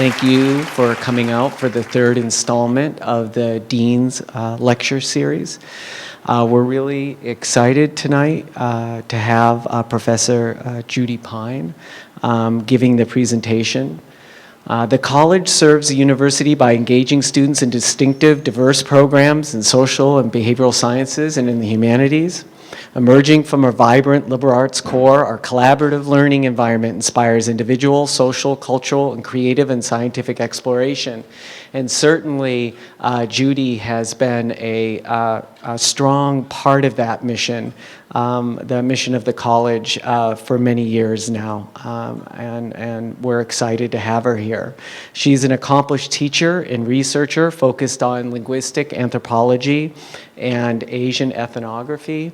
Thank you for coming out for the third installment of the Dean's Lecture Series. We're really excited tonight to have Professor Judy Pine giving the presentation. The college serves the university by engaging students in distinctive, diverse programs in social and behavioral sciences and in the humanities. Emerging from a vibrant liberal arts core, our collaborative learning environment inspires individual, social, cultural, and creative and scientific exploration. And certainly, Judy has been a strong part of that mission, the mission of the college for many years now, and we're excited to have her here. She's an accomplished teacher and researcher focused on linguistic anthropology and Asian ethnography.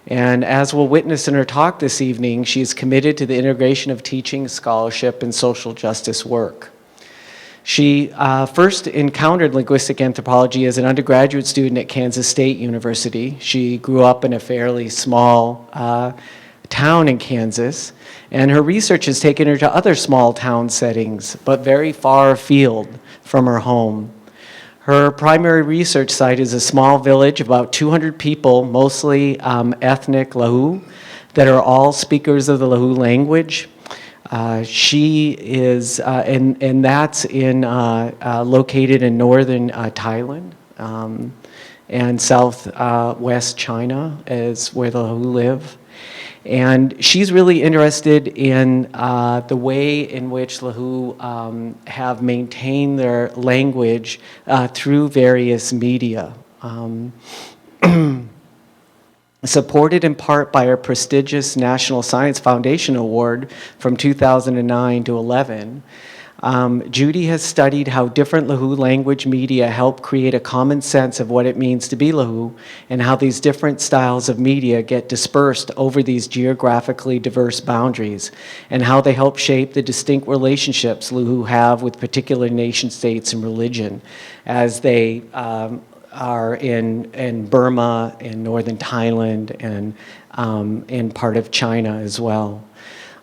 And as we'll witness in her talk this evening, she is committed to the integration of teaching, scholarship, and social justice work. She first encountered linguistic anthropology as an undergraduate student at Kansas State University. She grew up in a fairly small town in Kansas, and her research has taken her to other small town settings, but very far afield from her home. Her primary research site is a small village, about 200 people, mostly ethnic Lahu, that are all speakers of the Lahu language. She is, and that's located in northern Thailand, and southwest China is where the Lahu live. And she's really interested in the way in which Lahu have maintained their language through various media. Supported in part by our prestigious National Science Foundation Award from 2009 to 11, Judy has studied how different Lahu language media help create a common sense of what it means to be Lahu, and how these different styles of media get dispersed over these geographically diverse boundaries, and how they help shape the distinct relationships Lahu have with particular nation states and religion, as they are in Burma, in northern Thailand, and in part of China as well.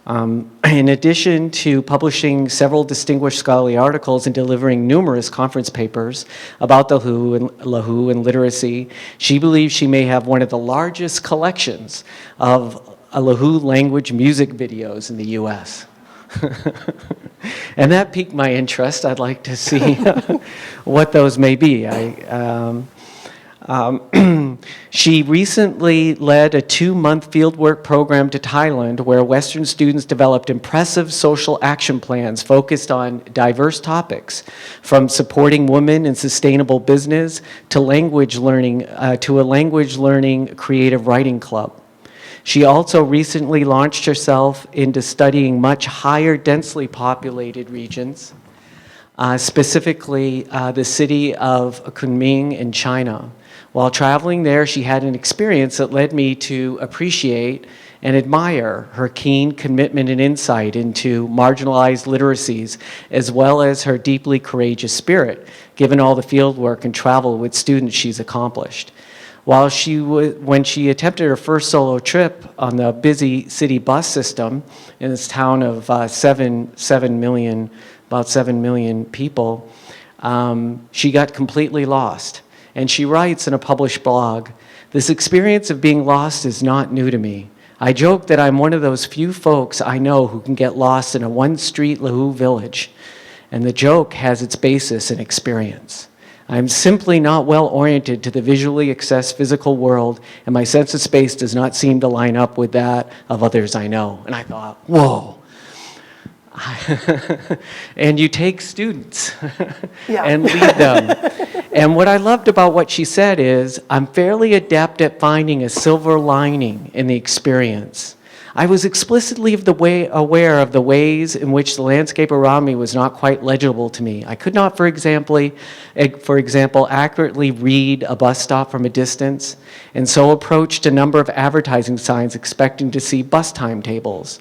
In addition to publishing several distinguished scholarly articles and delivering numerous conference papers about the Lahu and literacy, she believes she may have one of the largest collections of Lahu language music videos in the U.S. And that piqued my interest. I'd like to see what those may be. She recently led a 2-month fieldwork program to Thailand where Western students developed impressive social action plans focused on diverse topics, from supporting women in sustainable business to language learning, to a language learning creative writing club. She also recently launched herself into studying much higher densely populated regions, specifically the city of Kunming in China. While traveling there, she had an experience that led me to appreciate and admire her keen commitment and insight into marginalized literacies, as well as her deeply courageous spirit, given all the fieldwork and travel with students she's accomplished. When she attempted her first solo trip on the busy city bus system in this town of about 7 million people, she got completely lost. And she writes in a published blog, "This experience of being lost is not new to me. I joke that I'm one of those few folks I know who can get lost in a one-street Lahu village, and the joke has its basis in experience. I'm simply not well oriented to the visually accessed physical world, and my sense of space does not seem to line up with that of others I know." And I thought, whoa. And you take students and lead them. And what I loved about what she said is, I'm fairly adept at finding a silver lining in the experience. I was explicitly aware of the ways in which the landscape around me was not quite legible to me. I could not, for example, accurately read a bus stop from a distance, and so approached a number of advertising signs expecting to see bus timetables.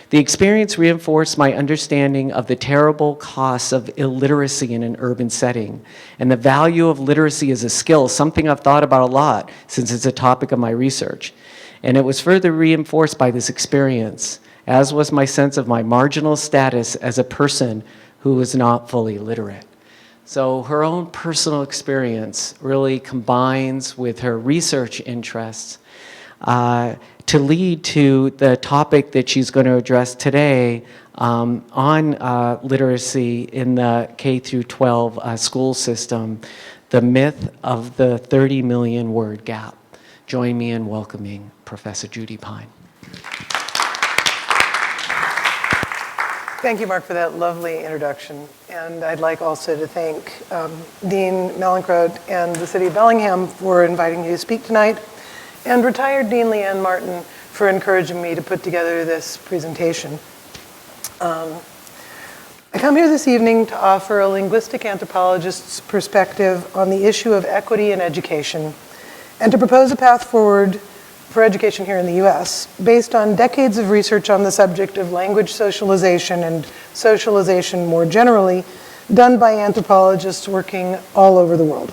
The experience reinforced my understanding of the terrible costs of illiteracy in an urban setting, and the value of literacy as a skill, something I've thought about a lot since it's a topic of my research. And it was further reinforced by this experience, as was my sense of my marginal status as a person who was not fully literate. So her own personal experience really combines with her research interests to lead to the topic that she's going to address today on literacy in the K through 12 school system, the myth of the 30 million word gap. Join me in welcoming Professor Judy Pine. Thank you, Mark, for that lovely introduction. And I'd like also to thank Dean Mallinckrodt and the City of Bellingham for inviting me to speak tonight, and retired Dean Leanne Martin for encouraging me to put together this presentation. I come here this evening to offer a linguistic anthropologist's perspective on the issue of equity in education, and to propose a path forward for education here in the US, based on decades of research on the subject of language socialization and socialization more generally, done by anthropologists working all over the world.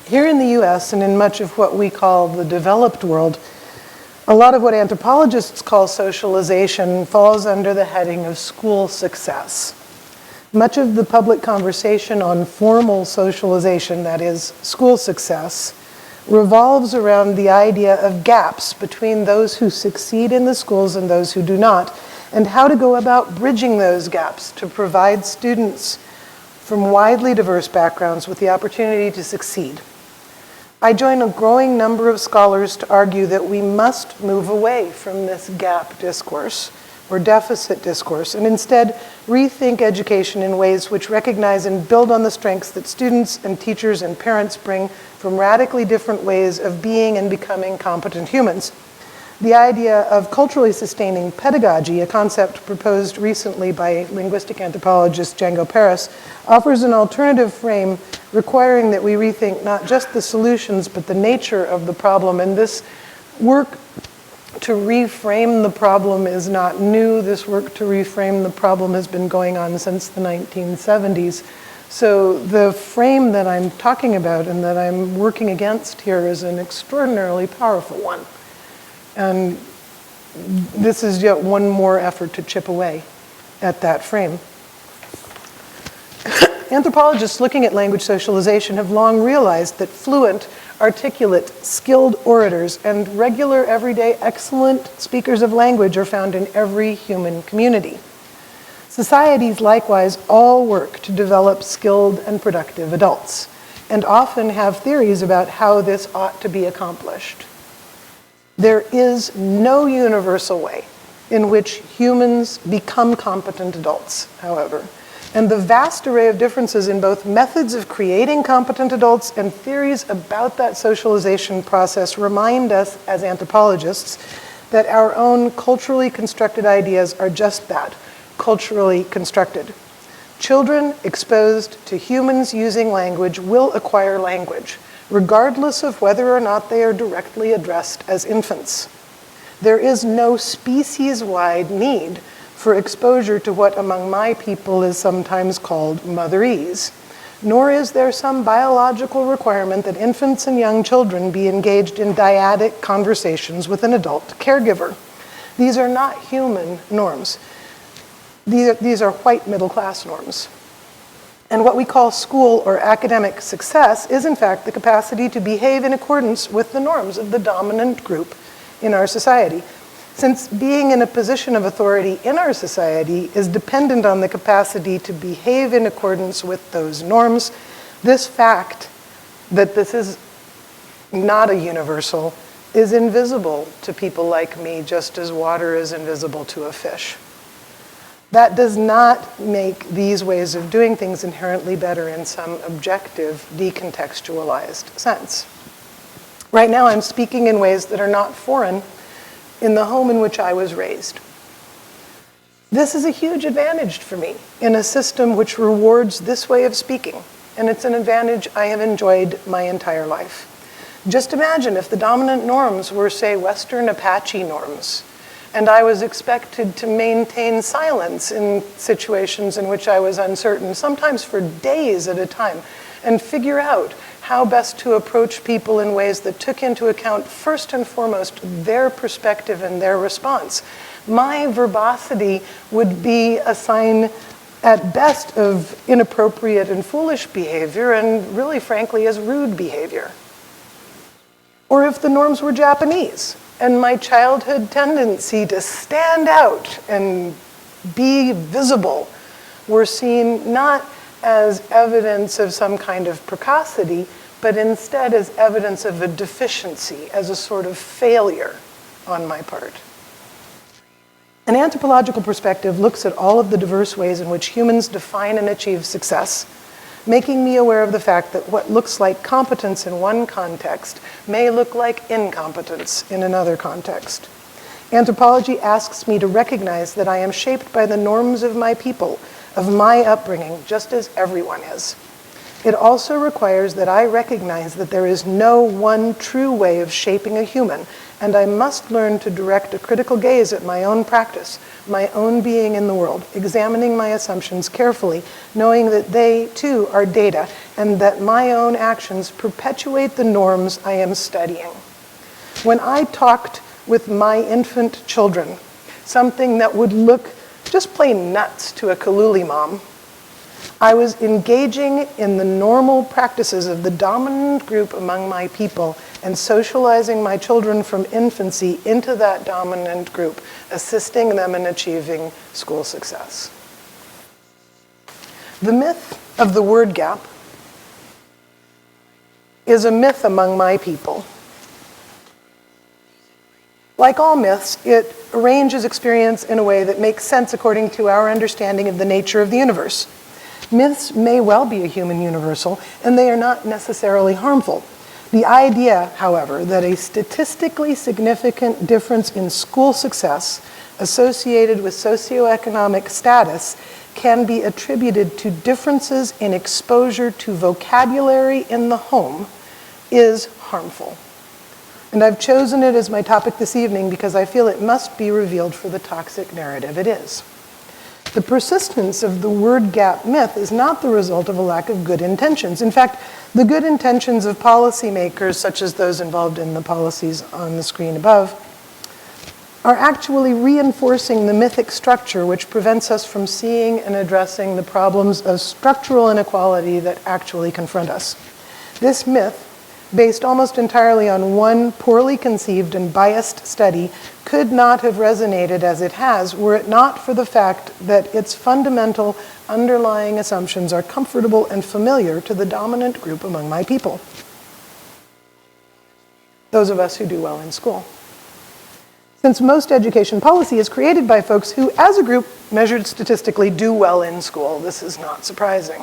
Here in the US, and in much of what we call the developed world, a lot of what anthropologists call socialization falls under the heading of school success. Much of the public conversation on formal socialization, that is, school success, revolves around the idea of gaps between those who succeed in the schools and those who do not, and how to go about bridging those gaps to provide students from widely diverse backgrounds with the opportunity to succeed. I join a growing number of scholars to argue that we must move away from this gap discourse or deficit discourse, and instead rethink education in ways which recognize and build on the strengths that students and teachers and parents bring from radically different ways of being and becoming competent humans. The idea of culturally sustaining pedagogy, a concept proposed recently by linguistic anthropologist Django Paris, offers an alternative frame requiring that we rethink not just the solutions, but the nature of the problem. And this work to reframe the problem is not new. This work to reframe the problem has been going on since the 1970s. So the frame that I'm talking about and that I'm working against here is an extraordinarily powerful one. And this is yet one more effort to chip away at that frame. Anthropologists looking at language socialization have long realized that fluent, articulate, skilled orators and regular, everyday, excellent speakers of language are found in every human community. Societies likewise all work to develop skilled and productive adults, and often have theories about how this ought to be accomplished. There is no universal way in which humans become competent adults, however. And the vast array of differences in both methods of creating competent adults and theories about that socialization process remind us as anthropologists that our own culturally constructed ideas are just that, culturally constructed. Children exposed to humans using language will acquire language, regardless of whether or not they are directly addressed as infants. There is no species-wide need for exposure to what among my people is sometimes called motherese, nor is there some biological requirement that infants and young children be engaged in dyadic conversations with an adult caregiver. These are not human norms. These are white middle-class norms. And what we call school or academic success is in fact the capacity to behave in accordance with the norms of the dominant group in our society. Since being in a position of authority in our society is dependent on the capacity to behave in accordance with those norms, this fact that this is not a universal is invisible to people like me, just as water is invisible to a fish. That does not make these ways of doing things inherently better in some objective, decontextualized sense. Right now, I'm speaking in ways that are not foreign in the home in which I was raised. This is a huge advantage for me in a system which rewards this way of speaking, and it's an advantage I have enjoyed my entire life. Just imagine if the dominant norms were, say, Western Apache norms, and I was expected to maintain silence in situations in which I was uncertain, sometimes for days at a time, and figure out how best to approach people in ways that took into account, first and foremost, their perspective and their response. My verbosity would be a sign at best of inappropriate and foolish behavior, and really, frankly, as rude behavior. Or if the norms were Japanese, and my childhood tendency to stand out and be visible were seen not as evidence of some kind of precocity, but instead as evidence of a deficiency, as a sort of failure on my part. An anthropological perspective looks at all of the diverse ways in which humans define and achieve success, making me aware of the fact that what looks like competence in one context may look like incompetence in another context. Anthropology asks me to recognize that I am shaped by the norms of my people, of my upbringing, just as everyone is. It also requires that I recognize that there is no one true way of shaping a human, and I must learn to direct a critical gaze at my own practice, my own being in the world, examining my assumptions carefully, knowing that they, too, are data, and that my own actions perpetuate the norms I am studying. When I talked with my infant children, something that would look just plain nuts to a Kaluli mom, I was engaging in the normal practices of the dominant group among my people and socializing my children from infancy into that dominant group, assisting them in achieving school success. The myth of the word gap is a myth among my people. Like all myths, it arranges experience in a way that makes sense according to our understanding of the nature of the universe. Myths may well be a human universal, and they are not necessarily harmful. The idea, however, that a statistically significant difference in school success associated with socioeconomic status can be attributed to differences in exposure to vocabulary in the home is harmful. And I've chosen it as my topic this evening because I feel it must be revealed for the toxic narrative it is. The persistence of the word gap myth is not the result of a lack of good intentions. In fact, the good intentions of policymakers, such as those involved in the policies on the screen above, are actually reinforcing the mythic structure which prevents us from seeing and addressing the problems of structural inequality that actually confront us. This myth, based almost entirely on one poorly conceived and biased study, could not have resonated as it has were it not for the fact that its fundamental underlying assumptions are comfortable and familiar to the dominant group among my people, those of us who do well in school. Since most education policy is created by folks who, as a group, measured statistically, do well in school, this is not surprising.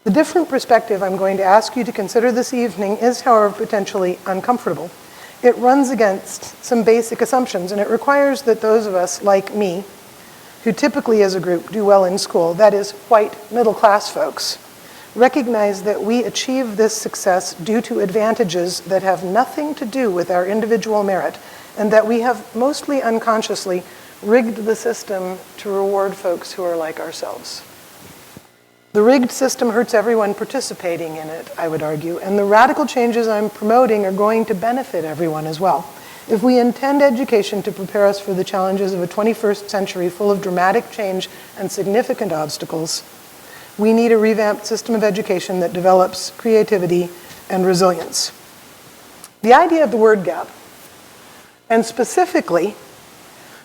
The different perspective I'm going to ask you to consider this evening is, however, potentially uncomfortable. It runs against some basic assumptions, and it requires that those of us, like me, who typically as a group do well in school, that is, white middle-class folks, recognize that we achieve this success due to advantages that have nothing to do with our individual merit, and that we have mostly unconsciously rigged the system to reward folks who are like ourselves. The rigged system hurts everyone participating in it, I would argue, and the radical changes I'm promoting are going to benefit everyone as well. If we intend education to prepare us for the challenges of a 21st century full of dramatic change and significant obstacles, we need a revamped system of education that develops creativity and resilience. The idea of the word gap, and specifically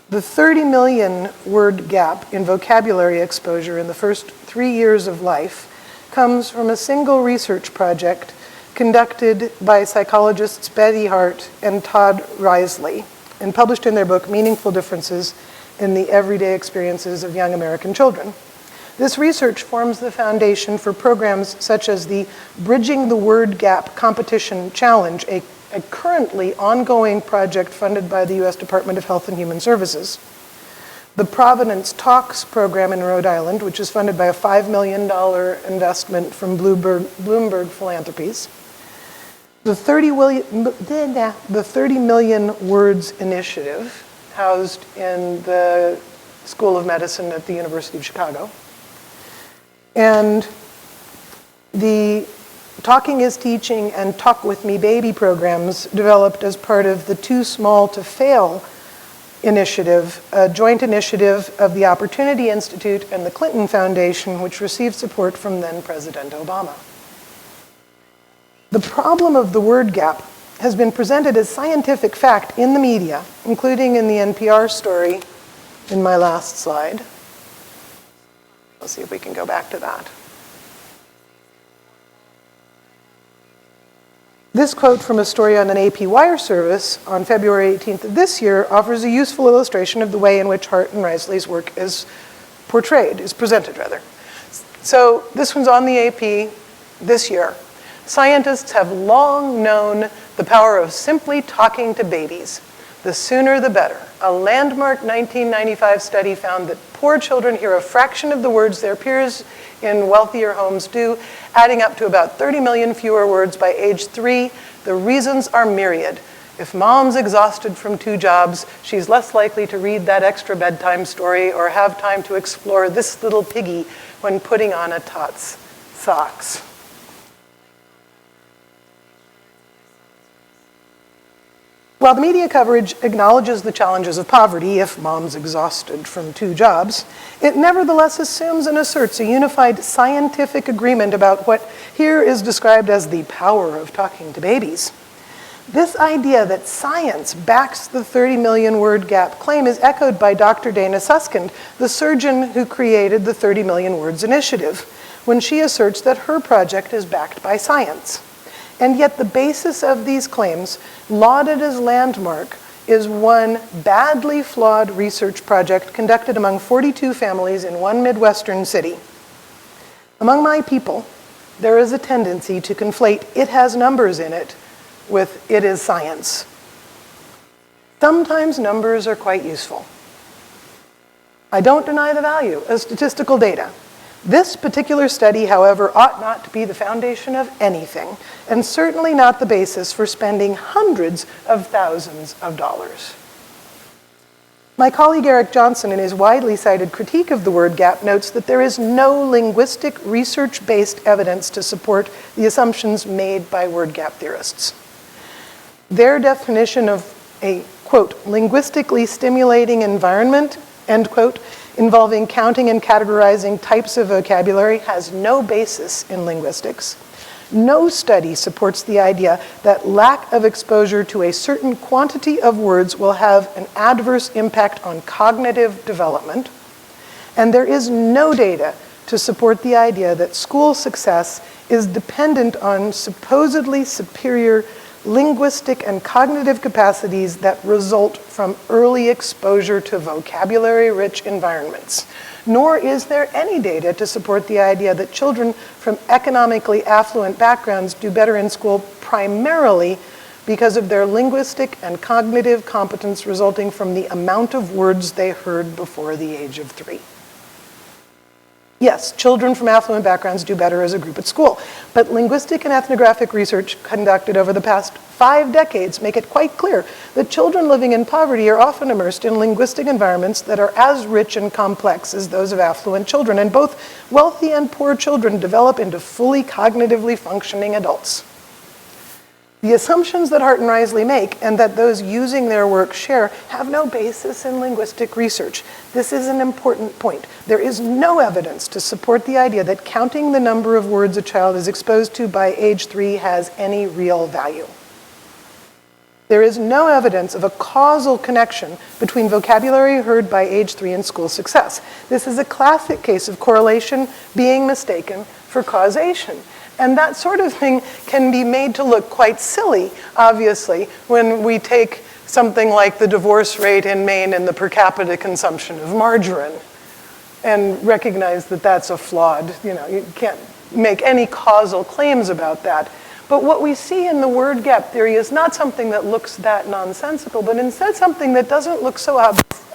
the 30 million word gap in vocabulary exposure in the first 3 years of life, comes from a single research project conducted by psychologists Betty Hart and Todd Risley and published in their book, Meaningful Differences in the Everyday Experiences of Young American Children. This research forms the foundation for programs such as the Bridging the Word Gap Competition Challenge, a currently ongoing project funded by the U.S. Department of Health and Human Services. The Providence Talks program in Rhode Island, which is funded by a $5 million investment from Bloomberg Philanthropies. The 30 Million Words Initiative, housed in the School of Medicine at the University of Chicago. And the Talking is Teaching and Talk With Me Baby programs developed as part of the Too Small to Fail initiative, a joint initiative of the Opportunity Institute and the Clinton Foundation, which received support from then President Obama. The problem of the word gap has been presented as scientific fact in the media, including in the NPR story in my last slide. Let's see if we can go back to that. This quote from a story on an AP wire service on February 18th of this year offers a useful illustration of the way in which Hart and Risley's work is presented rather. So this one's on the AP this year. Scientists have long known the power of simply talking to babies. The sooner the better. A landmark 1995 study found that poor children hear a fraction of the words their peers in wealthier homes do, adding up to about 30 million fewer words by age 3. The reasons are myriad. If mom's exhausted from 2 jobs, she's less likely to read that extra bedtime story or have time to explore this little piggy when putting on a tot's socks. While the media coverage acknowledges the challenges of poverty if mom's exhausted from 2 jobs, it nevertheless assumes and asserts a unified scientific agreement about what here is described as the power of talking to babies. This idea that science backs the 30 million word gap claim is echoed by Dr. Dana Suskind, the surgeon who created the 30 million words initiative, when she asserts that her project is backed by science. And yet the basis of these claims, lauded as landmark, is one badly flawed research project conducted among 42 families in one Midwestern city. Among my people, there is a tendency to conflate "it has numbers in it" with "it is science." Sometimes numbers are quite useful. I don't deny the value of statistical data. This particular study, however, ought not to be the foundation of anything, and certainly not the basis for spending hundreds of thousands of dollars. My colleague Eric Johnson, in his widely cited critique of the word gap, notes that there is no linguistic research-based evidence to support the assumptions made by word gap theorists. Their definition of a, quote, linguistically stimulating environment, end quote, involving counting and categorizing types of vocabulary has no basis in linguistics. No study supports the idea that lack of exposure to a certain quantity of words will have an adverse impact on cognitive development. And there is no data to support the idea that school success is dependent on supposedly superior linguistic and cognitive capacities that result from early exposure to vocabulary-rich environments. Nor is there any data to support the idea that children from economically affluent backgrounds do better in school primarily because of their linguistic and cognitive competence resulting from the amount of words they heard before the age of 3. Yes, children from affluent backgrounds do better as a group at school, but linguistic and ethnographic research conducted over the past 5 decades make it quite clear that children living in poverty are often immersed in linguistic environments that are as rich and complex as those of affluent children, and both wealthy and poor children develop into fully cognitively functioning adults. The assumptions that Hart and Risley make, and that those using their work share, have no basis in linguistic research. This is an important point. There is no evidence to support the idea that counting the number of words a child is exposed to by age 3 has any real value. There is no evidence of a causal connection between vocabulary heard by age 3 and school success. This is a classic case of correlation being mistaken for causation. And that sort of thing can be made to look quite silly, obviously, when we take something like the divorce rate in Maine and the per capita consumption of margarine and recognize that that's a flawed, you can't make any causal claims about that. But what we see in the word gap theory is not something that looks that nonsensical, but instead something that doesn't look so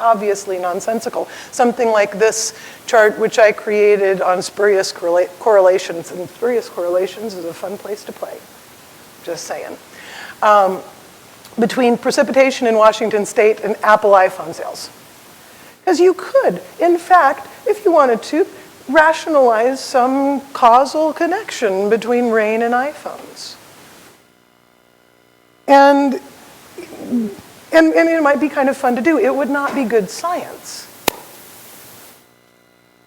obviously nonsensical. Something like this chart, which I created on spurious correlations. And spurious correlations is a fun place to play, just saying. Between precipitation in Washington State and Apple iPhone sales. Because you could, in fact, if you wanted to, rationalize some causal connection between rain and iPhones. And And it might be kind of fun to do. It would not be good science.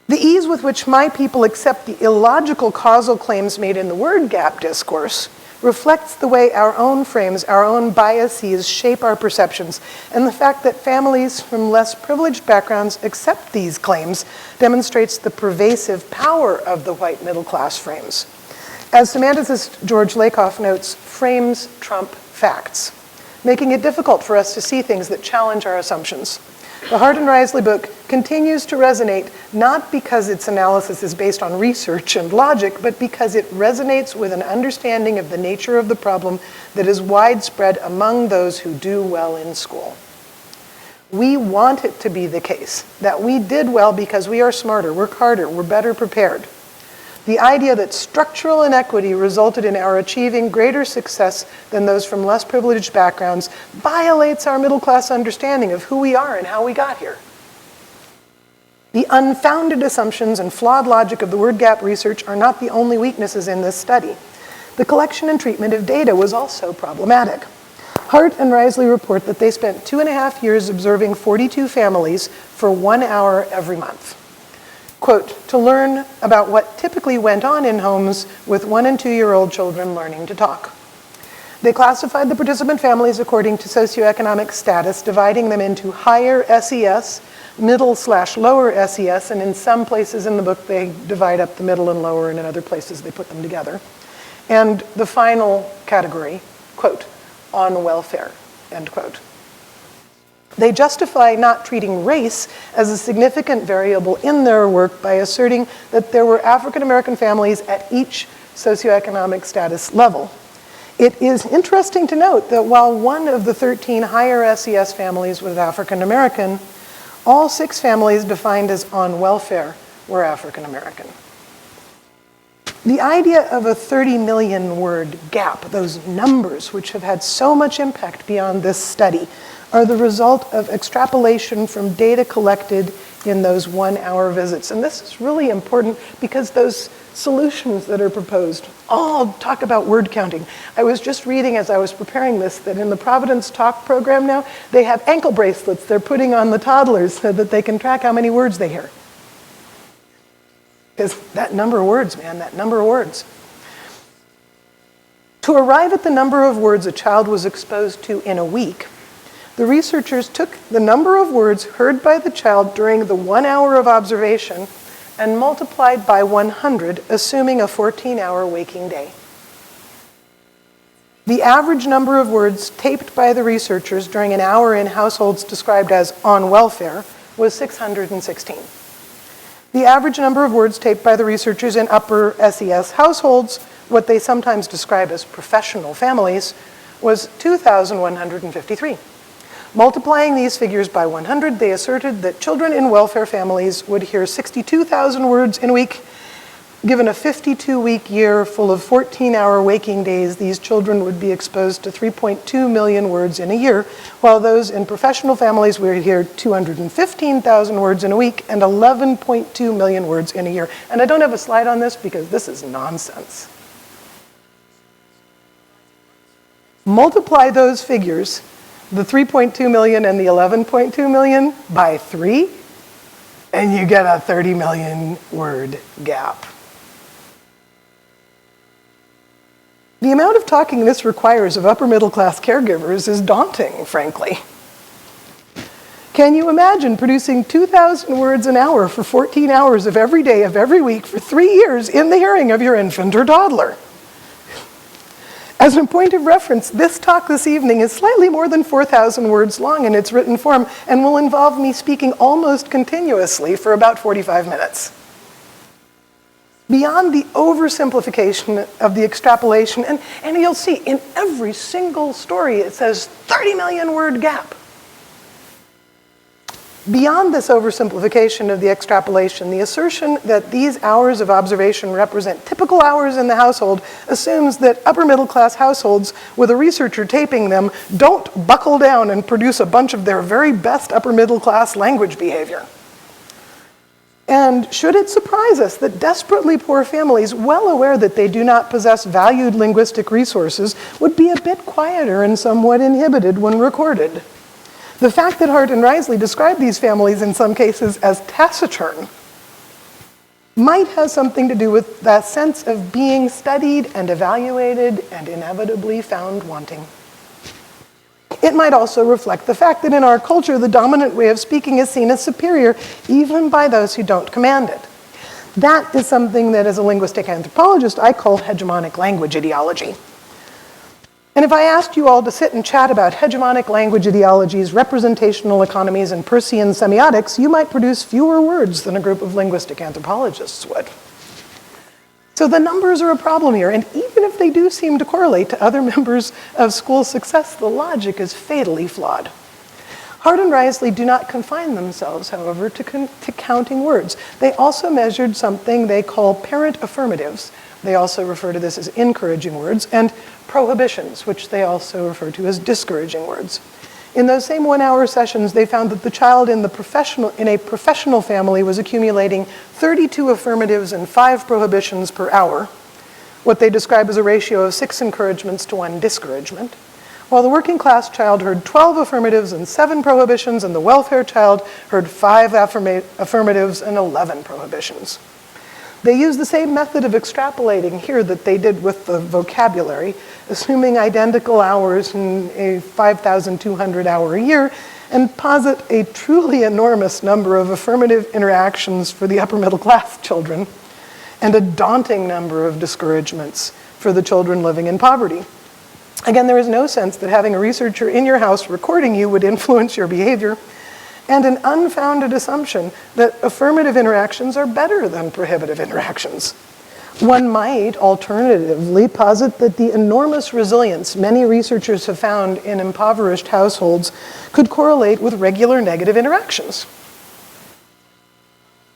The ease with which my people accept the illogical causal claims made in the word gap discourse reflects the way our own frames, our own biases shape our perceptions, and the fact that families from less privileged backgrounds accept these claims demonstrates the pervasive power of the white middle class frames. As semanticist George Lakoff notes, frames trump facts, making it difficult for us to see things that challenge our assumptions. The Hart and Risley book continues to resonate not because its analysis is based on research and logic, but because it resonates with an understanding of the nature of the problem that is widespread among those who do well in school. We want it to be the case that we did well because we are smarter, work harder, we're better prepared. The idea that structural inequity resulted in our achieving greater success than those from less privileged backgrounds violates our middle class understanding of who we are and how we got here. The unfounded assumptions and flawed logic of the word gap research are not the only weaknesses in this study. The collection and treatment of data was also problematic. Hart and Risley report that they spent 2.5 years observing 42 families for 1 hour every month. Quote, to learn about what typically went on in homes with 1- and 2-year-old children learning to talk. They classified the participant families according to socioeconomic status, dividing them into higher SES, middle/lower SES, and in some places in the book they divide up the middle and lower, and in other places they put them together. And the final category, quote, on welfare, end quote. They justify not treating race as a significant variable in their work by asserting that there were African American families at each socioeconomic status level. It is interesting to note that while one of the 13 higher SES families was African American, all 6 families defined as on welfare were African American. The idea of a 30 million word gap, those numbers which have had so much impact beyond this study, are the result of extrapolation from data collected in those 1 hour visits. And this is really important because those solutions that are proposed all talk about word counting. I was just reading as I was preparing this that in the Providence Talk program now, they have ankle bracelets they're putting on the toddlers so that they can track how many words they hear. Because that number of words, man, that number of words. To arrive at the number of words a child was exposed to in a week, the researchers took the number of words heard by the child during the 1 hour of observation and multiplied by 100, assuming a 14-hour waking day. The average number of words taped by the researchers during an hour in households described as on welfare was 616. The average number of words taped by the researchers in upper SES households, what they sometimes describe as professional families, was 2,153. Multiplying these figures by 100, they asserted that children in welfare families would hear 62,000 words in a week. Given a 52-week year full of 14-hour waking days, these children would be exposed to 3.2 million words in a year, while those in professional families would hear 215,000 words in a week and 11.2 million words in a year. And I don't have a slide on this because this is nonsense. Multiply those figures, the 3.2 million and the 11.2 million, by 3, and you get a 30 million word gap. The amount of talking this requires of upper middle class caregivers is daunting, frankly. Can you imagine producing 2,000 words an hour for 14 hours of every day of every week for 3 years in the hearing of your infant or toddler? As a point of reference, this talk this evening is slightly more than 4,000 words long in its written form and will involve me speaking almost continuously for about 45 minutes. Beyond the oversimplification of the extrapolation, and you'll see in every single story it says 30 million word gap. Beyond this oversimplification of the extrapolation, the assertion that these hours of observation represent typical hours in the household assumes that upper middle class households with a researcher taping them don't buckle down and produce a bunch of their very best upper middle class language behavior. And should it surprise us that desperately poor families, well aware that they do not possess valued linguistic resources, would be a bit quieter and somewhat inhibited when recorded? The fact that Hart and Risley describe these families in some cases as taciturn might have something to do with that sense of being studied and evaluated and inevitably found wanting. It might also reflect the fact that in our culture, the dominant way of speaking is seen as superior, even by those who don't command it. That is something that, as a linguistic anthropologist, I call hegemonic language ideology. And if I asked you all to sit and chat about hegemonic language ideologies, representational economies, and Peircean semiotics, you might produce fewer words than a group of linguistic anthropologists would. So the numbers are a problem here, and even if they do seem to correlate to other members of school success, the logic is fatally flawed. Hart and Risley do not confine themselves, however, to counting words. They also measured something they call parent affirmatives. They also refer to this as encouraging words, and prohibitions, which they also refer to as discouraging words. In those same 1-hour sessions, they found that the child in a professional family was accumulating 32 affirmatives and 5 prohibitions per hour, what they describe as a ratio of 6 encouragements to 1 discouragement, while the working class child heard 12 affirmatives and 7 prohibitions, and the welfare child heard 5 affirmatives and 11 prohibitions. They use the same method of extrapolating here that they did with the vocabulary, assuming identical hours in a 5,200 hour a year, and posit a truly enormous number of affirmative interactions for the upper middle class children, and a daunting number of discouragements for the children living in poverty. Again, there is no sense that having a researcher in your house recording you would influence your behavior, and an unfounded assumption that affirmative interactions are better than prohibitive interactions. One might alternatively posit that the enormous resilience many researchers have found in impoverished households could correlate with regular negative interactions.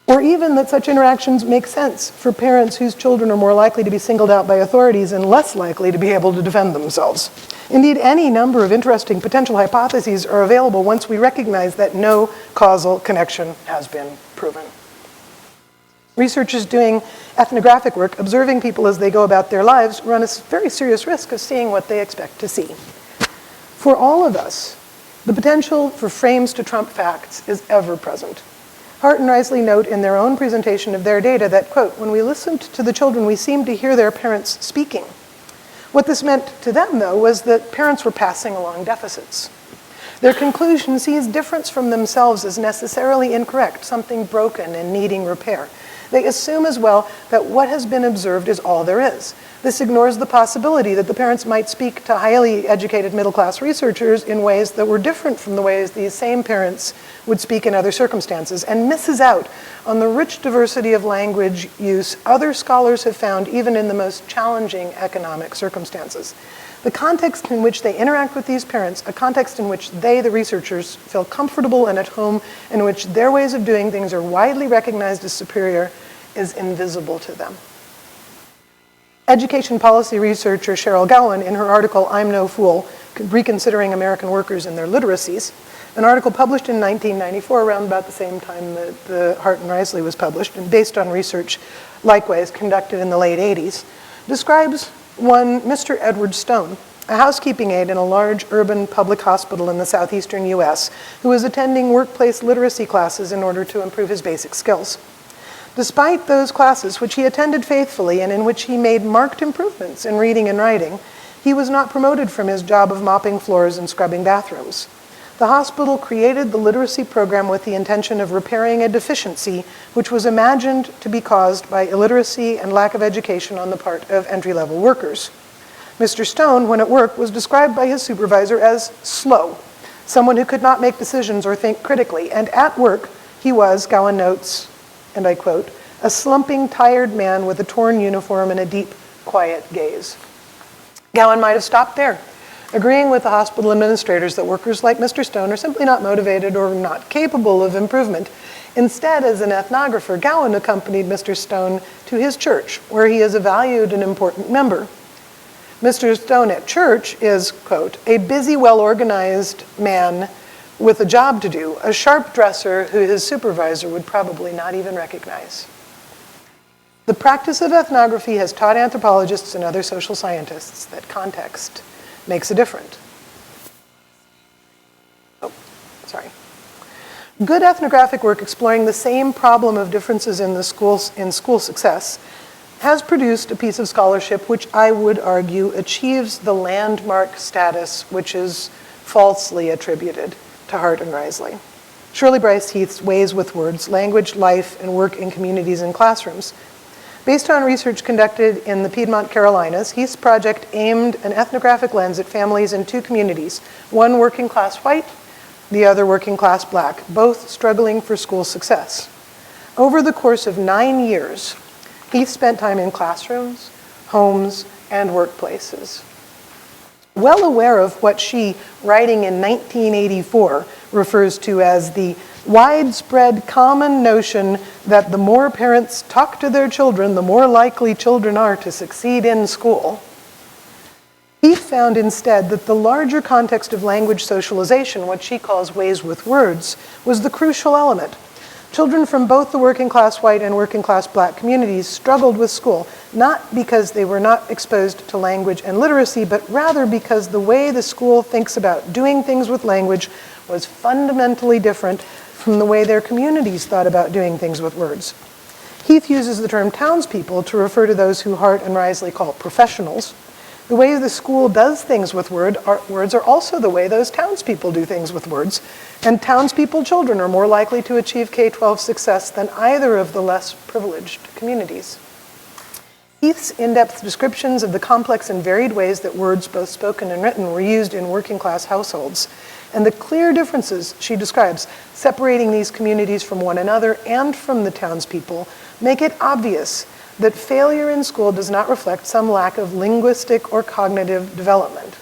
Or even that such interactions make sense for parents whose children are more likely to be singled out by authorities and less likely to be able to defend themselves. Indeed, any number of interesting potential hypotheses are available once we recognize that no causal connection has been proven. Researchers doing ethnographic work, observing people as they go about their lives, run a very serious risk of seeing what they expect to see. For all of us, the potential for frames to trump facts is ever present. Hart and Risley note in their own presentation of their data that, quote, when we listened to the children, we seemed to hear their parents speaking. What this meant to them, though, was that parents were passing along deficits. Their conclusion sees difference from themselves as necessarily incorrect, something broken and needing repair. They assume as well that what has been observed is all there is. This ignores the possibility that the parents might speak to highly educated middle-class researchers in ways that were different from the ways these same parents would speak in other circumstances, and misses out on the rich diversity of language use other scholars have found even in the most challenging economic circumstances. The context in which they interact with these parents, a context in which they, the researchers, feel comfortable and at home, in which their ways of doing things are widely recognized as superior, is invisible to them. Education policy researcher Cheryl Gowan, in her article, I'm No Fool, Reconsidering American Workers and Their Literacies, an article published in 1994, around about the same time that the Hart and Risley was published, and based on research likewise conducted in the late 80s, describes one Mr. Edward Stone, a housekeeping aide in a large urban public hospital in the southeastern US, who was attending workplace literacy classes in order to improve his basic skills. Despite those classes, which he attended faithfully and in which he made marked improvements in reading and writing, he was not promoted from his job of mopping floors and scrubbing bathrooms. The hospital created the literacy program with the intention of repairing a deficiency which was imagined to be caused by illiteracy and lack of education on the part of entry-level workers. Mr. Stone, when at work, was described by his supervisor as slow, someone who could not make decisions or think critically, and at work he was, Gowan notes, and I quote, a slumping, tired man with a torn uniform and a deep, quiet gaze. Gowan might have stopped there, agreeing with the hospital administrators that workers like Mr. Stone are simply not motivated or not capable of improvement. Instead, as an ethnographer, Gowan accompanied Mr. Stone to his church, where he is a valued and important member. Mr. Stone at church is, quote, a busy, well-organized man with a job to do, a sharp dresser who his supervisor would probably not even recognize. The practice of ethnography has taught anthropologists and other social scientists that context makes a difference. Good ethnographic work exploring the same problem of differences in school success has produced a piece of scholarship which I would argue achieves the landmark status which is falsely attributed to Hart and Risley. Shirley Bryce Heath's Ways with Words, Language, Life, and Work in Communities and Classrooms. Based on research conducted in the Piedmont Carolinas, Heath's project aimed an ethnographic lens at families in two communities, one working class white, the other working class black, both struggling for school success. Over the course of 9 years, Heath spent time in classrooms, homes, and workplaces. Well aware of what she, writing in 1984, refers to as the widespread common notion that the more parents talk to their children, the more likely children are to succeed in school, Heath found instead that the larger context of language socialization, what she calls ways with words, was the crucial element. Children from both the working class white and working class black communities struggled with school, not because they were not exposed to language and literacy, but rather because the way the school thinks about doing things with language was fundamentally different from the way their communities thought about doing things with words. Heath uses the term townspeople to refer to those who Hart and Risley call professionals. The way the school does things with words are also the way those townspeople do things with words, and townspeople children are more likely to achieve K-12 success than either of the less privileged communities. Heath's in-depth descriptions of the complex and varied ways that words, both spoken and written, were used in working class households, and the clear differences she describes separating these communities from one another and from the townspeople make it obvious that failure in school does not reflect some lack of linguistic or cognitive development.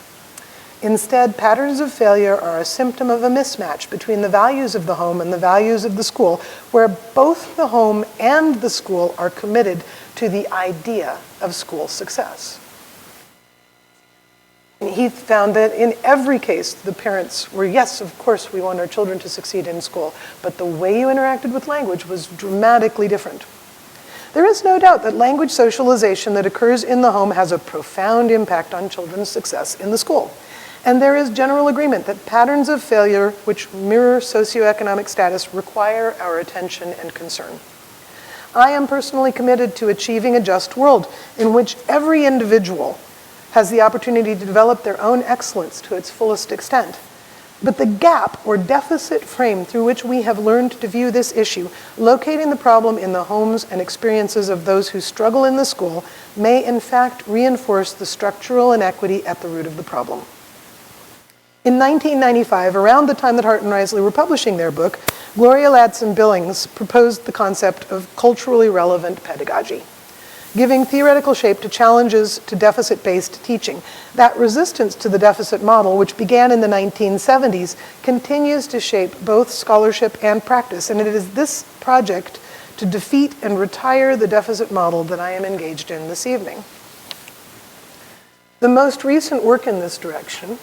Instead, patterns of failure are a symptom of a mismatch between the values of the home and the values of the school, where both the home and the school are committed to the idea of school success. He found that in every case, the parents were, yes, of course, we want our children to succeed in school, but the way you interacted with language was dramatically different. There is no doubt that language socialization that occurs in the home has a profound impact on children's success in the school. And there is general agreement that patterns of failure which mirror socioeconomic status require our attention and concern. I am personally committed to achieving a just world in which every individual has the opportunity to develop their own excellence to its fullest extent. But the gap or deficit frame through which we have learned to view this issue, locating the problem in the homes and experiences of those who struggle in the school, may in fact reinforce the structural inequity at the root of the problem. In 1995, around the time that Hart and Risley were publishing their book, Gloria Ladson Billings proposed the concept of culturally relevant pedagogy, giving theoretical shape to challenges to deficit-based teaching. That resistance to the deficit model, which began in the 1970s, continues to shape both scholarship and practice, and it is this project to defeat and retire the deficit model that I am engaged in this evening. The most recent work in this direction,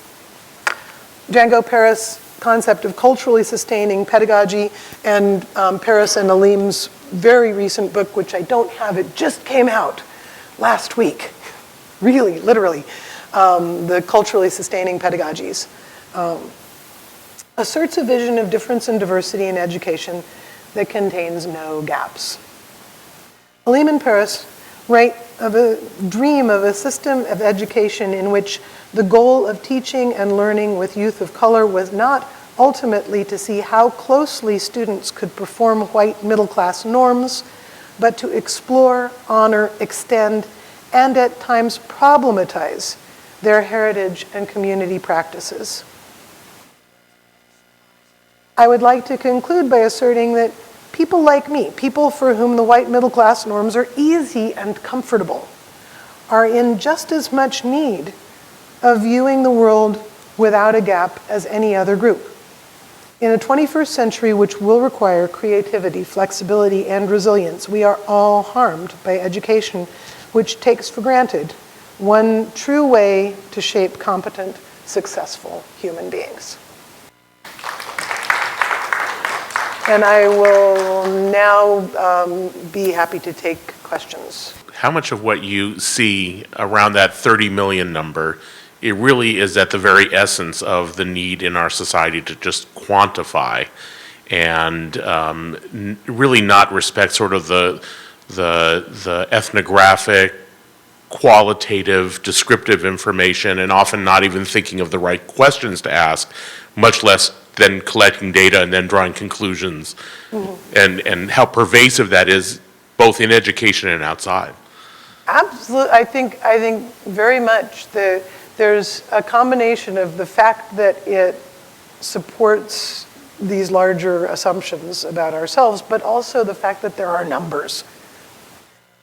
Django Paris' concept of culturally sustaining pedagogy, and Paris and Alim's very recent book, which I don't have, it just came out last week, really, literally, the culturally sustaining pedagogies, asserts a vision of difference and diversity in education that contains no gaps. Alim and Paris write of a dream of a system of education in which the goal of teaching and learning with youth of color was not ultimately to see how closely students could perform white middle-class norms, but to explore, honor, extend, and at times problematize their heritage and community practices. I would like to conclude by asserting that people like me, people for whom the white middle-class norms are easy and comfortable, are in just as much need of viewing the world without a gap as any other group. In a 21st century which will require creativity, flexibility, and resilience, we are all harmed by education which takes for granted one true way to shape competent, successful human beings. And I will now be happy to take questions. How much of what you see around that 30 million number it really is at the very essence of the need in our society to just quantify and really not respect sort of the ethnographic, qualitative, descriptive information, and often not even thinking of the right questions to ask, much less than collecting data and then drawing conclusions, and how pervasive that is both in education and outside. Absolutely, I think very much there's a combination of the fact that it supports these larger assumptions about ourselves, but also the fact that there are numbers.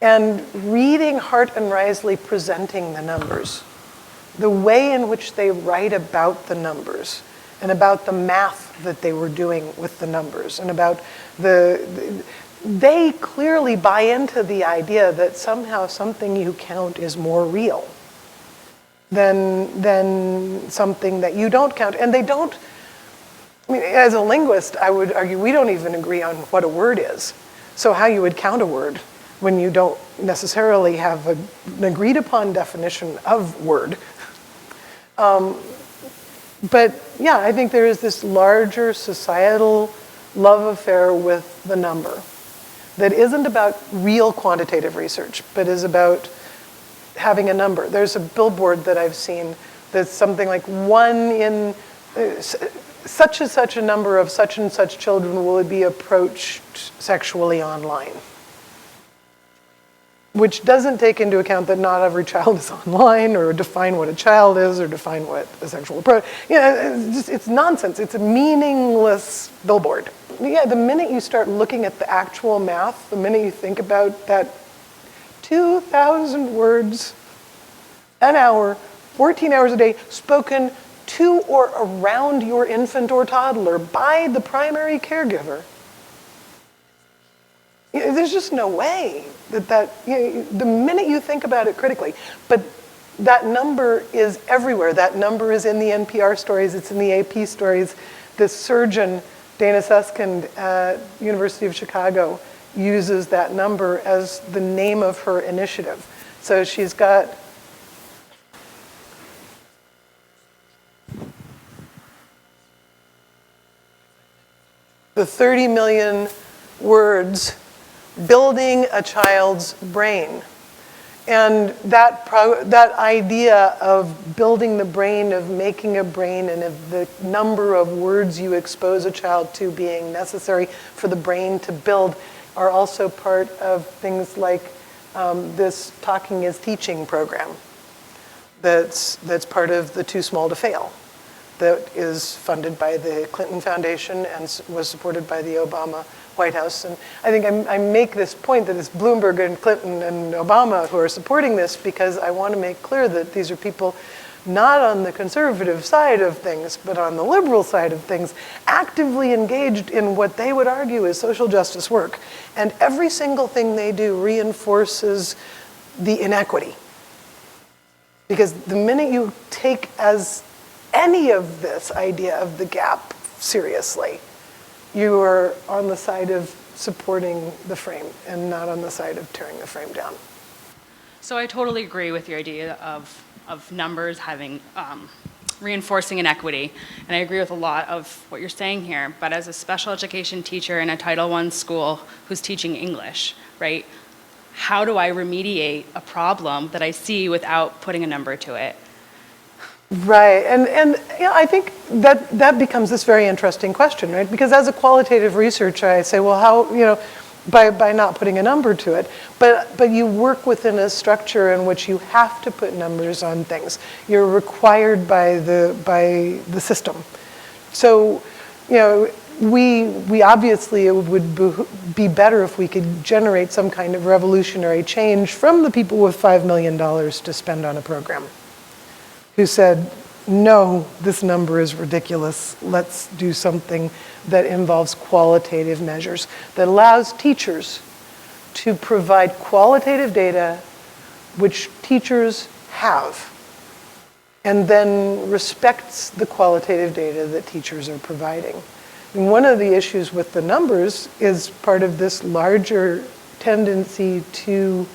And reading Hart and Risley presenting the numbers, the way in which they write about the numbers, and about the math that they were doing with the numbers, and about they clearly buy into the idea that somehow something you count is more real than something that you don't count. And they don't, I mean, as a linguist, I would argue we don't even agree on what a word is. So how you would count a word when you don't necessarily have an agreed upon definition of word. But yeah, I think there is this larger societal love affair with the number that isn't about real quantitative research, but is about having a number. There's a billboard that I've seen that's something like one in such and such a number of such and such children will be approached sexually online, which doesn't take into account that not every child is online, or define what a child is, or define what a sexual approach. It's nonsense. It's a meaningless billboard. Yeah, the minute you start looking at the actual math, the minute you think about that 2,000 words an hour, 14 hours a day, spoken to or around your infant or toddler by the primary caregiver, there's just no way the minute you think about it critically, but that number is everywhere. That number is in the NPR stories, it's in the AP stories. The surgeon, Dana Suskind at University of Chicago, uses that number as the name of her initiative. So she's got the 30 million words building a child's brain. And that idea of building the brain, of making a brain, and of the number of words you expose a child to being necessary for the brain to build are also part of things like this Talking is Teaching program that's part of the Too Small to Fail, that is funded by the Clinton Foundation and was supported by the Obama White House. And I think I make this point that it's Bloomberg and Clinton and Obama who are supporting this, because I want to make clear that these are people not on the conservative side of things, but on the liberal side of things, actively engaged in what they would argue is social justice work. And every single thing they do reinforces the inequity. Because the minute you take as any of this idea of the gap seriously, you are on the side of supporting the frame and not on the side of tearing the frame down. So I totally agree with your idea of numbers having reinforcing inequity, and I agree with a lot of what you're saying here. But as a special education teacher in a Title I school who's teaching English, right? How do I remediate a problem that I see without putting a number to it? Right, and I think that becomes this very interesting question, right? Because as a qualitative researcher, I say, well, how, by not putting a number to it, but you work within a structure in which you have to put numbers on things. You're required by the system. So, we obviously, it would be better if we could generate some kind of revolutionary change from the people with $5 million to spend on a program, who said, no, this number is ridiculous. Let's do something that involves qualitative measures, that allows teachers to provide qualitative data which teachers have, and then respects the qualitative data that teachers are providing. And one of the issues with the numbers is part of this larger tendency to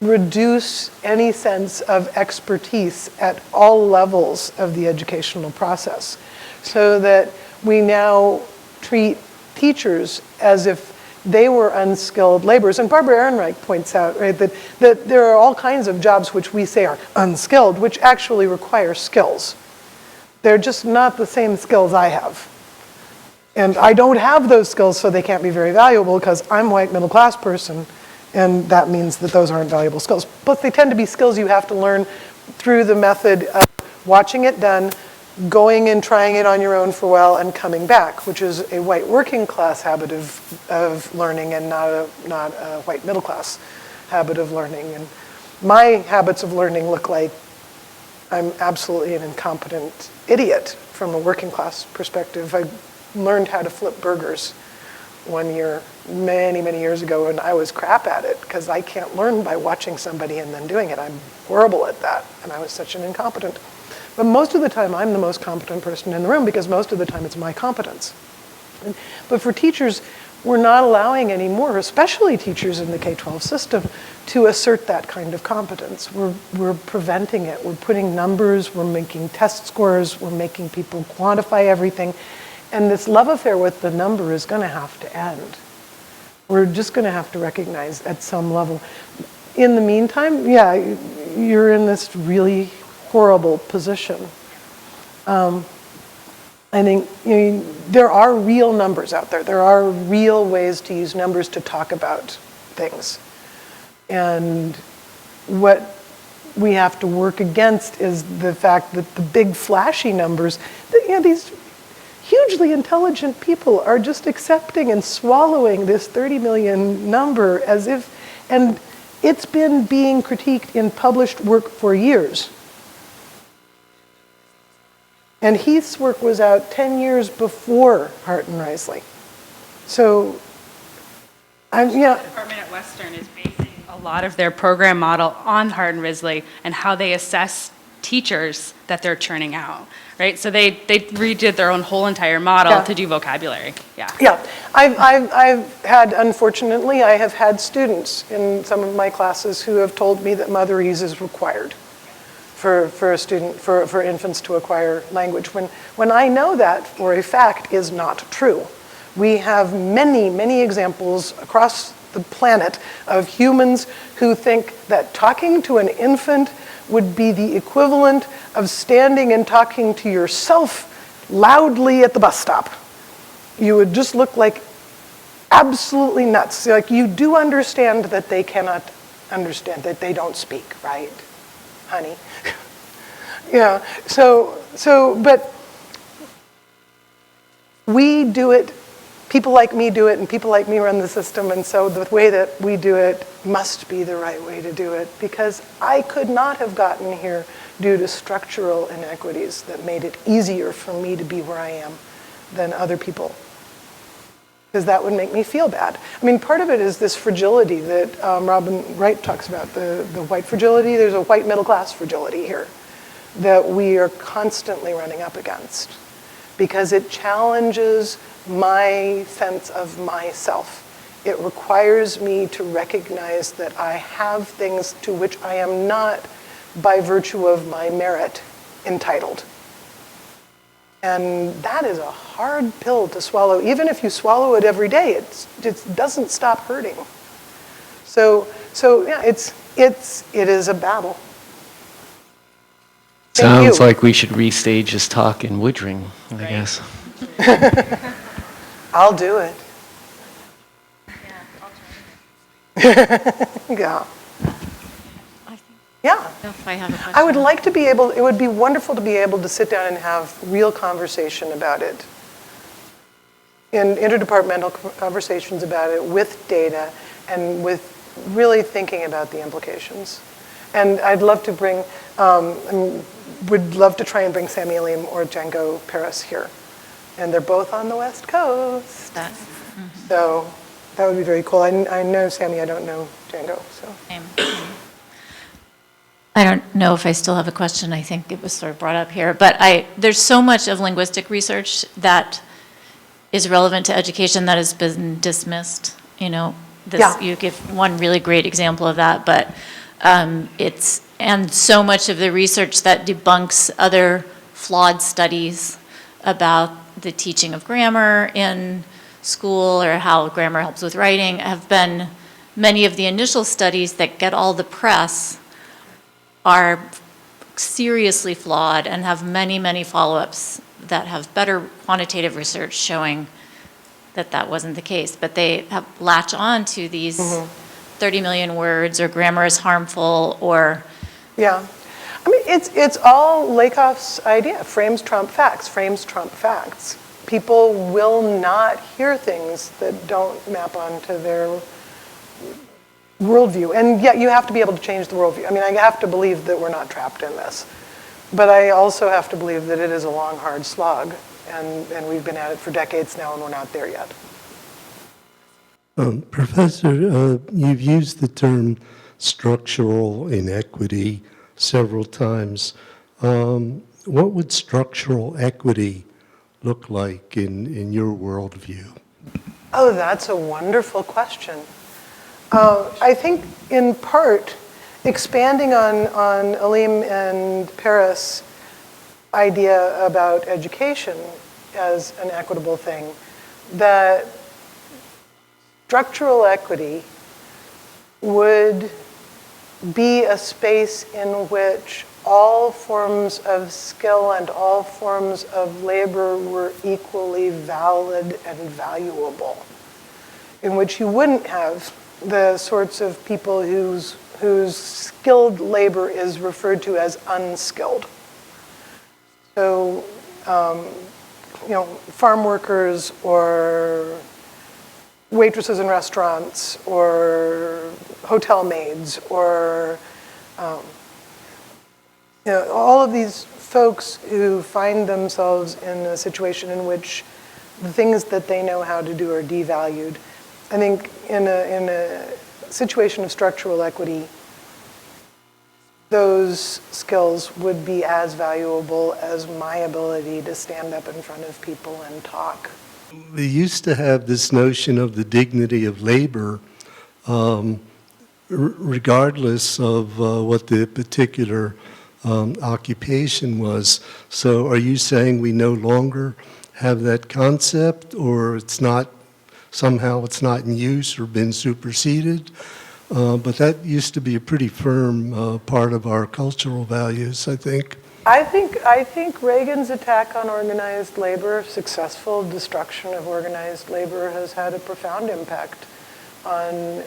reduce any sense of expertise at all levels of the educational process, so that we now treat teachers as if they were unskilled laborers. And Barbara Ehrenreich points out, right, that there are all kinds of jobs which we say are unskilled, which actually require skills. They're just not the same skills I have. And I don't have those skills, so they can't be very valuable because I'm a white middle class person, and that means that those aren't valuable skills. But they tend to be skills you have to learn through the method of watching it done, going and trying it on your own for a while, and coming back, which is a white working class habit of learning, and not a white middle class habit of learning. And my habits of learning look like I'm absolutely an incompetent idiot from a working class perspective. I learned how to flip burgers one year, many, many years ago, and I was crap at it because I can't learn by watching somebody and then doing it. I'm horrible at that, and I was such an incompetent. But most of the time, I'm the most competent person in the room because most of the time it's my competence. But for teachers, we're not allowing anymore, especially teachers in the K-12 system, to assert that kind of competence. We're preventing it. We're putting numbers, we're making test scores, we're making people quantify everything. And this love affair with the number is going to have to end. We're just going to have to recognize at some level. In the meantime, yeah, you're in this really horrible position. I think there are real numbers out there. There are real ways to use numbers to talk about things. And what we have to work against is the fact that the big flashy numbers, these hugely intelligent people are just accepting and swallowing this 30 million number as if, and it's been being critiqued in published work for years. And Heath's work was out 10 years before Hart and Risley. So, The department at Western is basing a lot of their program model on Hart and Risley and how they assess teachers that they're churning out, right? So they redid their own whole entire model to do vocabulary. Yeah. I've had, unfortunately, I have had students in some of my classes who have told me that motherese is required for a student, for infants to acquire language, when I know that for a fact is not true. We have many, many examples across the planet of humans who think that talking to an infant would be the equivalent of standing and talking to yourself loudly at the bus stop. You would just look like absolutely nuts. Like, you do understand that they cannot understand, that they don't speak, right, honey? Yeah, but we do it, people like me do it, and people like me run the system, and so the way that we do it must be the right way to do it, because I could not have gotten here due to structural inequities that made it easier for me to be where I am than other people, because that would make me feel bad. I mean, part of it is this fragility that Robin Wright talks about, the white fragility. There's a white middle class fragility here that we are constantly running up against, because it challenges my sense of myself. It requires me to recognize that I have things to which I am not, by virtue of my merit, entitled. And that is a hard pill to swallow. Even if you swallow it every day, it doesn't stop hurting. So yeah, it is a battle. Sounds like we should restage this talk in Woodring, I guess. I'll do it. Yeah. Yeah. I have a question. I would like to be able, it would be wonderful to be able to sit down and have real conversation about it. In interdepartmental conversations about it with data and with really thinking about the implications. And I'd love to bring, would love to try and bring Sammy Alim or Django Paris here. And they're both on the West Coast. So that would be very cool. I know Sammy, I don't know Django, so. I don't know if I still have a question. I think it was sort of brought up here. But there's so much of linguistic research that is relevant to education that has been dismissed. You give one really great example of that. But And so much of the research that debunks other flawed studies about the teaching of grammar in school or how grammar helps with writing have been, many of the initial studies that get all the press are seriously flawed and have many, many follow-ups that have better quantitative research showing that that wasn't the case. But they have latch on to these 30 million words, or grammar is harmful, or... Yeah. I mean, it's all Lakoff's idea. Frames trump facts. Frames trump facts. People will not hear things that don't map onto their worldview. And yet you have to be able to change the worldview. I mean, I have to believe that we're not trapped in this. But I also have to believe that it is a long, hard slog. And we've been at it for decades now, and we're not there yet. Professor, you've used the term structural inequity several times. What would structural equity look like in your worldview? Oh, that's a wonderful question. I think in part, expanding on Alim and Paris' idea about education as an equitable thing, that structural equity would be a space in which all forms of skill and all forms of labor were equally valid and valuable, in which you wouldn't have the sorts of people whose skilled labor is referred to as unskilled. So, farm workers or waitresses in restaurants or hotel maids or all of these folks who find themselves in a situation in which the things that they know how to do are devalued. I think in a situation of structural equity, those skills would be as valuable as my ability to stand up in front of people and talk. We used to have this notion of the dignity of labor, regardless of what the particular occupation was. So are you saying we no longer have that concept, or somehow it's not in use or been superseded? But that used to be a pretty firm part of our cultural values, I think. I think Reagan's attack on organized labor, successful destruction of organized labor, has had a profound impact on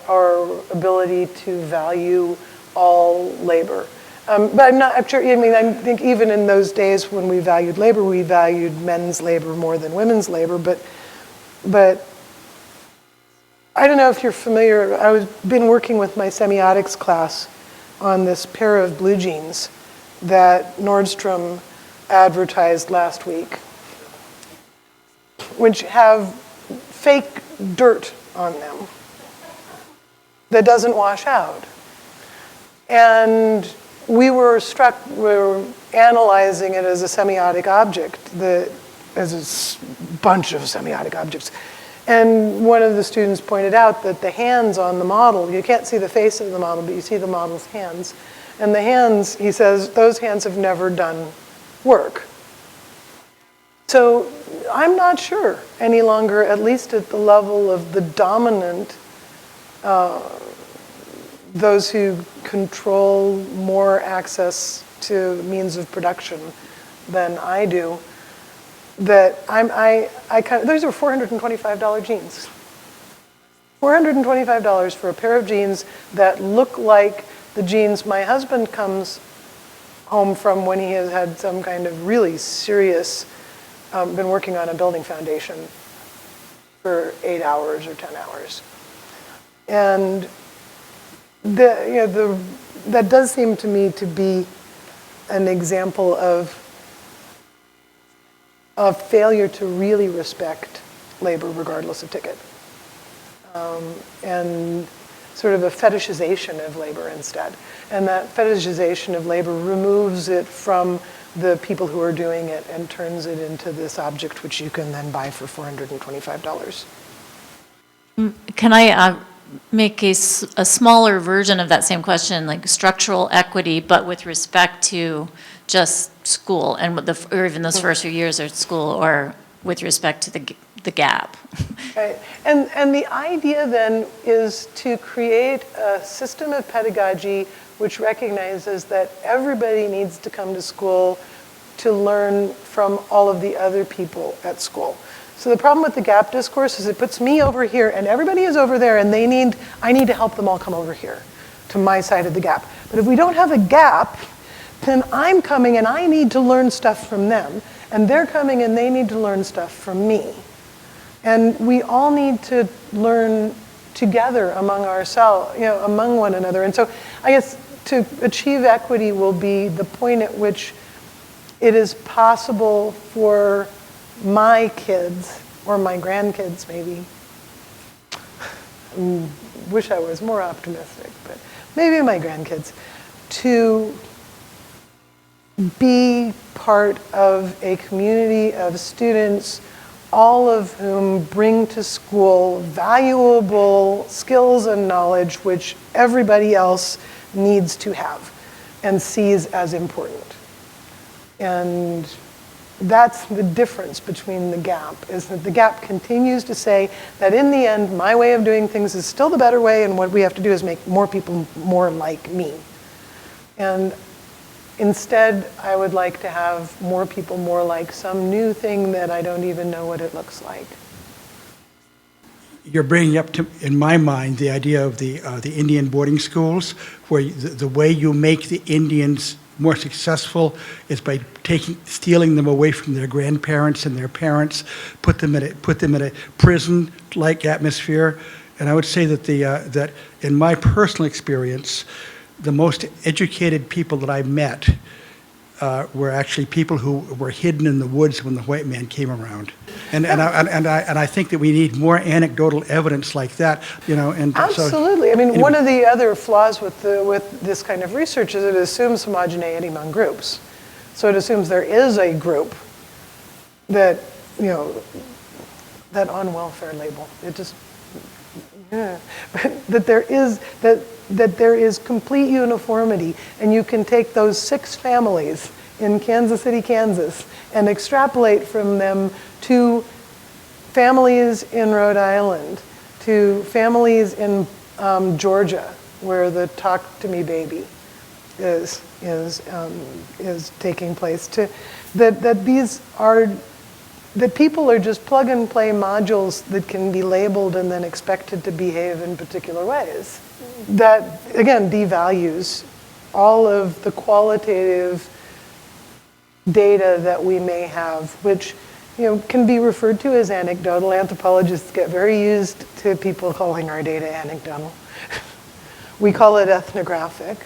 our ability to value all labor. But I'm sure, I think even in those days when we valued labor, we valued men's labor more than women's labor. But I don't know if you're familiar, I've been working with my semiotics class on this pair of blue jeans that Nordstrom advertised last week, which have fake dirt on them that doesn't wash out. And we were analyzing it as a semiotic object, as a bunch of semiotic objects. And one of the students pointed out that the hands on the model, you can't see the face of the model, but you see the model's hands. And the hands, he says, those hands have never done work. So I'm not sure any longer, at least at the level of the dominant, those who control more access to means of production than I do, that those are $425 jeans. $425 for a pair of jeans that look like the jeans my husband comes home from when he has had some kind of really serious, been working on a building foundation for 8 hours or 10 hours. And that does seem to me to be an example of failure to really respect labor regardless of ticket. And sort of a fetishization of labor instead. And that fetishization of labor removes it from the people who are doing it and turns it into this object which you can then buy for $425. Can I make a smaller version of that same question, like structural equity, but with respect to just school and or even those first few years of school, or with respect to the gap. Right. And the idea then is to create a system of pedagogy which recognizes that everybody needs to come to school to learn from all of the other people at school. So the problem with the gap discourse is it puts me over here and everybody is over there, and I need to help them all come over here to my side of the gap. But if we don't have a gap, then I'm coming and I need to learn stuff from them, and they're coming and they need to learn stuff from me. And we all need to learn together among ourselves, among one another. And so I guess to achieve equity will be the point at which it is possible for my kids, or my grandkids maybe, wish I was more optimistic, but maybe my grandkids, to be part of a community of students, all of whom bring to school valuable skills and knowledge which everybody else needs to have and sees as important. And that's the difference between the gap, is that the gap continues to say that in the end, my way of doing things is still the better way, and what we have to do is make more people more like me. And instead, I would like to have more people more like some new thing that I don't even know what it looks like. You're bringing up, in my mind, the idea of the Indian boarding schools, where the way you make the Indians more successful is by stealing them away from their grandparents and their parents, put them in a prison-like atmosphere. And I would say that that in my personal experience, the most educated people that I met were actually people who were hidden in the woods when the white man came around. And I think that we need more anecdotal evidence like that, And absolutely. So, I mean, anyway. one of the other flaws with this kind of research is it assumes homogeneity among groups. So it assumes there is a group that that on welfare label. It just that there is complete uniformity, and you can take those 6 families in Kansas City, Kansas, and extrapolate from them to families in Rhode Island, to families in Georgia, where the Talk to Me baby is taking place. That people are just plug and play modules that can be labeled and then expected to behave in particular ways. That, again, devalues all of the qualitative data that we may have, which can be referred to as anecdotal. Anthropologists get very used to people calling our data anecdotal. We call it ethnographic.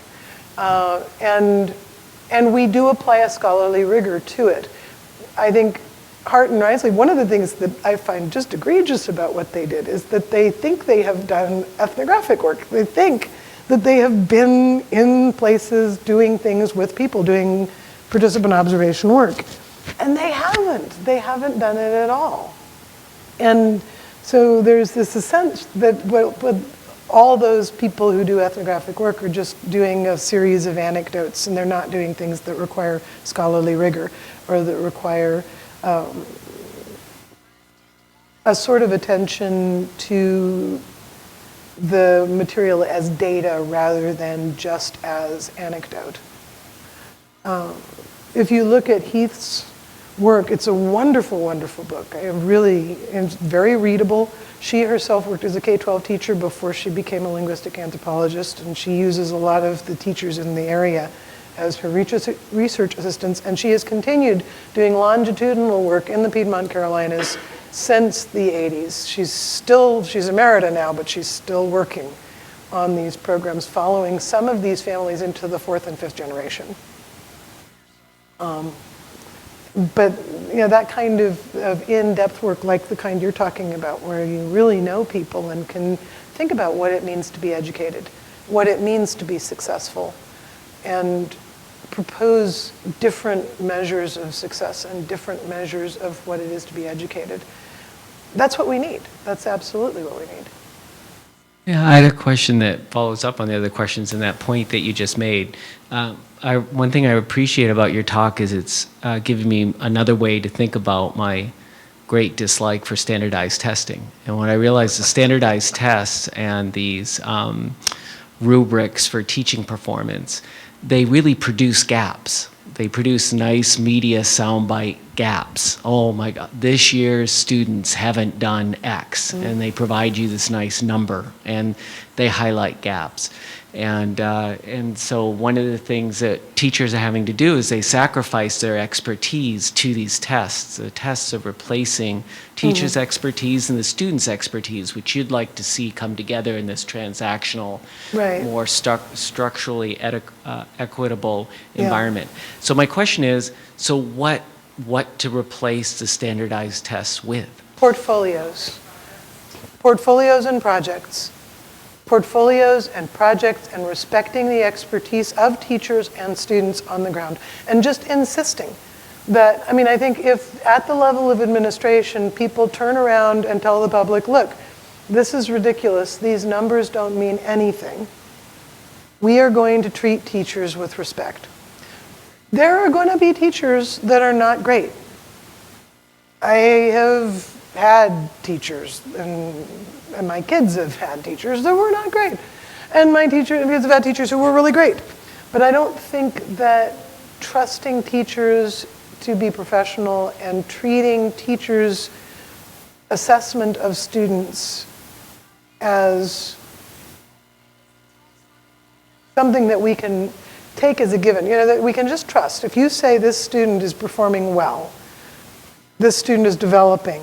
And we do apply a scholarly rigor to it. I think Hart and Risley, one of the things that I find just egregious about what they did is that they think they have done ethnographic work. They think that they have been in places doing things with people, doing participant observation work. And they haven't. They haven't done it at all. And so there's this sense that what all those people who do ethnographic work are just doing a series of anecdotes, and they're not doing things that require scholarly rigor or that require a sort of attention to the material as data rather than just as anecdote. If you look at Heath's work, it's a wonderful, wonderful book. It's very readable. She herself worked as a K-12 teacher before she became a linguistic anthropologist, and she uses a lot of the teachers in the area as her research assistants, and she has continued doing longitudinal work in the Piedmont Carolinas since the 80s. She's emerita now, but she's still working on these programs, following some of these families into the 4th and 5th generation. But that kind of in-depth work, like the kind you're talking about, where you really know people and can think about what it means to be educated, what it means to be successful, and propose different measures of success and different measures of what it is to be educated. That's what we need. That's absolutely what we need. Yeah, I had a question that follows up on the other questions and that point that you just made. One thing I appreciate about your talk is it's given me another way to think about my great dislike for standardized testing. And when I realized the standardized tests and these rubrics for teaching performance, they really produce gaps. They produce nice media soundbite gaps. Oh my God, this year's students haven't done X, and they provide you this nice number, and they highlight gaps. And so one of the things that teachers are having to do is they sacrifice their expertise to these tests. The tests are replacing teachers' expertise and the students' expertise, which you'd like to see come together in this transactional, Right. more structurally equitable environment. So my question is, so what to replace the standardized tests with? Portfolios. Portfolios and projects. Portfolios and projects, and respecting the expertise of teachers and students on the ground. And just insisting that, I mean, I think if at the level of administration, people turn around and tell the public, look, this is ridiculous, these numbers don't mean anything. We are going to treat teachers with respect. There are going to be teachers that are not great. I have had teachers, and my kids have had teachers that were not great. And my kids have had teachers who were really great. But I don't think that trusting teachers to be professional and treating teachers' assessment of students as something that we can take as a given, that we can just trust. If you say this student is performing well, this student is developing,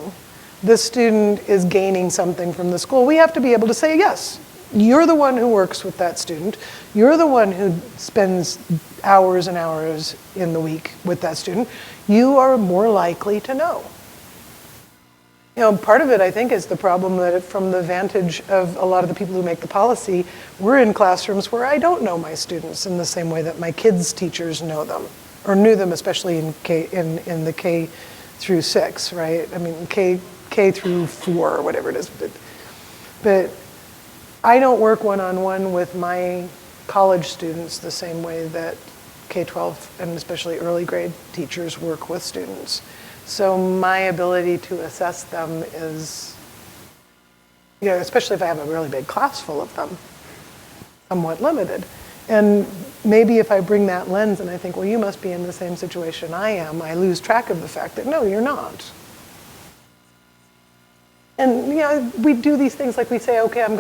this student is gaining something from the school, we have to be able to say, yes, you're the one who works with that student, you're the one who spends hours and hours in the week with that student, you are more likely to know. Part of it, I think, is the problem that from the vantage of a lot of the people who make the policy, we're in classrooms where I don't know my students in the same way that my kids' teachers know them, or knew them, especially in the K through 6, right? I mean, K through 4, or whatever it is. But I don't work one-on-one with my college students the same way that K-12 and especially early grade teachers work with students. So my ability to assess them is, especially if I have a really big class full of them, somewhat limited. And maybe if I bring that lens and I think, well, you must be in the same situation I am, I lose track of the fact that, no, you're not. And we do these things like we say, okay, I'm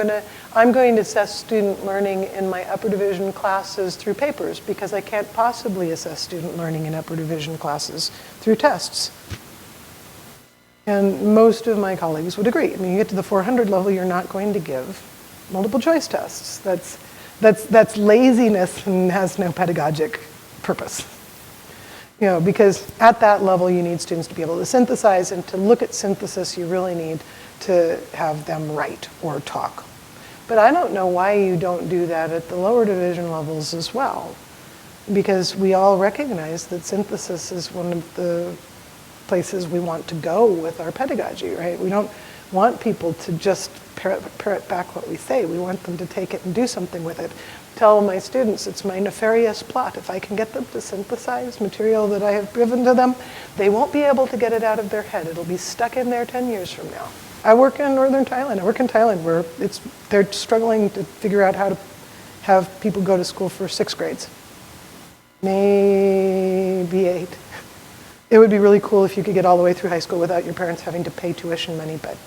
going to assess student learning in my upper division classes through papers because I can't possibly assess student learning in upper division classes through tests. And most of my colleagues would agree. I mean, you get to the 400 level, you're not going to give multiple choice tests. That's laziness and has no pedagogic purpose. Because at that level, you need students to be able to synthesize, and to look at synthesis, you really need to have them write or talk. But I don't know why you don't do that at the lower division levels as well, because we all recognize that synthesis is one of the places we want to go with our pedagogy, right? We don't want people to just parrot back what we say. We want them to take it and do something with it. Tell my students it's my nefarious plot. If I can get them to synthesize material that I have given to them, they won't be able to get it out of their head. It'll be stuck in there 10 years from now. I work in northern Thailand. I work in Thailand where they're struggling to figure out how to have people go to school for 6th grades. Maybe 8. It would be really cool if you could get all the way through high school without your parents having to pay tuition money, but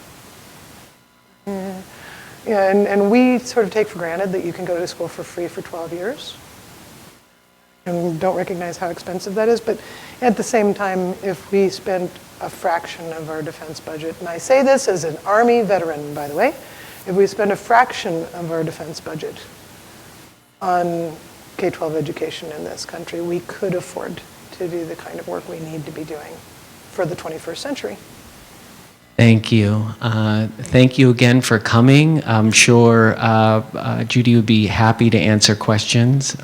and we sort of take for granted that you can go to school for free for 12 years. And we don't recognize how expensive that is, but at the same time, if we spent a fraction of our defense budget, and I say this as an Army veteran, by the way, if we spend a fraction of our defense budget on K-12 education in this country, we could afford to do the kind of work we need to be doing for the 21st century. Thank you. Thank you again for coming. I'm sure Judy would be happy to answer questions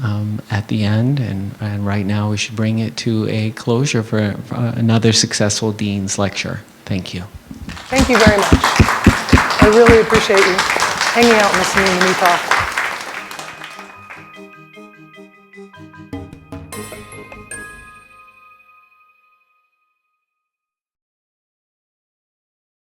at the end. And right now we should bring it to a closure for another successful Dean's lecture. Thank you. Thank you very much. I really appreciate you. hanging out and listening to me talk.